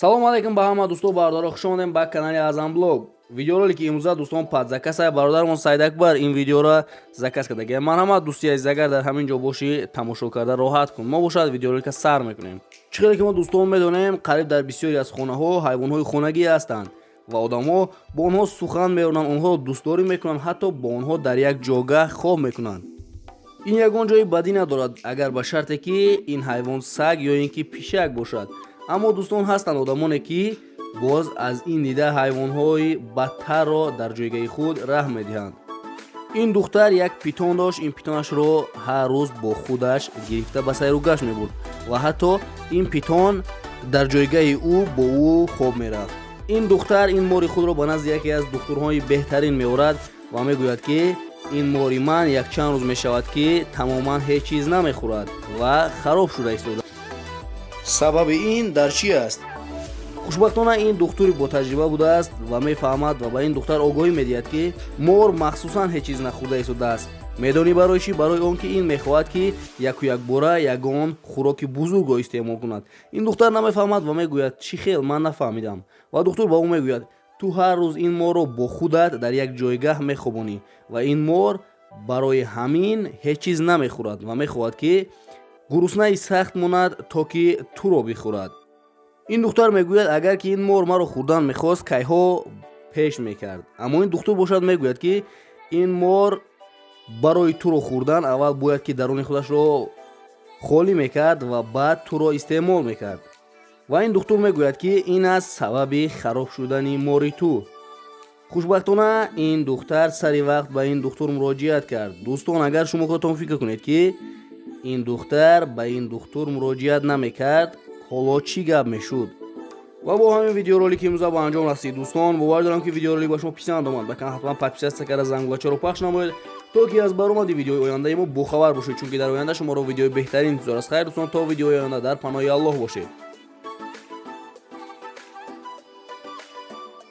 салом алейкум ба ҳама дӯстон бародаро, хуш омадем ба канали AZAM блог. Видеоролики имрӯза дӯстон пад закаса бародармон Саид Акбар ин видеоро закас кардаги. Марҳамат дӯсти азиз, агар дар ҳамин ҷо бошӣ тамошо карда роҳат кун. Мо бошад видеоролика сар мекунем. Чӣ хеле ки мо дӯстон медонем, қариб дар бисёре аз хонаҳо ҳайвонҳои хонагӣ ҳастанд ва одамҳо бо онҳо сухан меёнанд, онҳоро дӯстдорӣ мекунанд, ҳатто бо онҳо дар як ҷойгоҳ хоб мекунанд. ин ягон ҷои бадӣ надорад, агар ба шарте ки ин ҳайвон саг ё ин ки пишак бошад. Аммо дӯстон ҳастанд одамоне ки боз аз ин дида ҳайвонҳои бадтарро дар ҷойгоҳи худ раҳм медиҳанд. ин духтар як питон дошт. ин питонашро ҳар рӯз бо худаш гирифта ба сайру гашт мебурд ва ҳатто ин питон дар ҷойгоҳи ӯ бо ӯ хоб мерафт. ин духтар ин мори худро ба назди яке аз духтурҳои беҳтарин меорад ва мегӯяд ки ин мори ман якчанд рӯз мешавад ки тамоман ҳеҷ чиз намехӯрад ва хароб шуда истода. Сабаби ин дар чӣ аст? Хушбахтона ин духтури ботаҷриба будааст ва мефаҳмад ва ба ин духтар огоҳӣ медиҳад ки мор махсусан ҳеҷ чиз нахӯрда истодааст. Медонӣ барои чӣ? Барои он ки ин мехоҳад ки яку якбора ягон хӯроки бузургро истеъмол кунад. Ин духтар намефаҳмад ва мегӯяд чӣ хел ман нафаҳмидам. Ва духтур ба ӯ мегӯяд ту ҳар рӯз ин морро бо худат дар як ҷойгоҳ мехобонӣ ва ин мор барои ҳамин ҳеҷ чиз намехӯрад ва мехоҳад ки гуруснаи сахт монад то ки туро бихӯрад. ин духтар мегӯяд агар ки ин мор маро хӯрдан мехост кайҳо пеш мекард. Аммо ин духтур бошад мегӯяд ки ин мор барои туро хӯрдан аввал бояд ки даруни худашро холӣ мекард ва баъд туро истеъмол мекард. ва ин духтур мегӯяд ки ин аст сабаби хароб шудани мори ту. хушбахтона ин духтар сари вақт ба ин духтур муроҷиат кард. дӯстон, агар шумо худатон фикр кунед ки ин духтар ба ин духтур муроҷиат намекард, ҳоло чӣ гап мешуд? ва бо ҳамин видеоролики имрӯза ба анҷом расид. дӯстон, бовар дорам ки видеоролик ба шумо писанд омад. Ба канал ҳатман подписатсия карда зангулачаро пахш намоед то ки аз баромади видеои ояндаи мо бохабар бошед, чунки дар оянда шуморо видеои беҳтарин интизор аст. Хайр дӯстон, то видеои оянда дар паноҳи Аллоҳ бошед.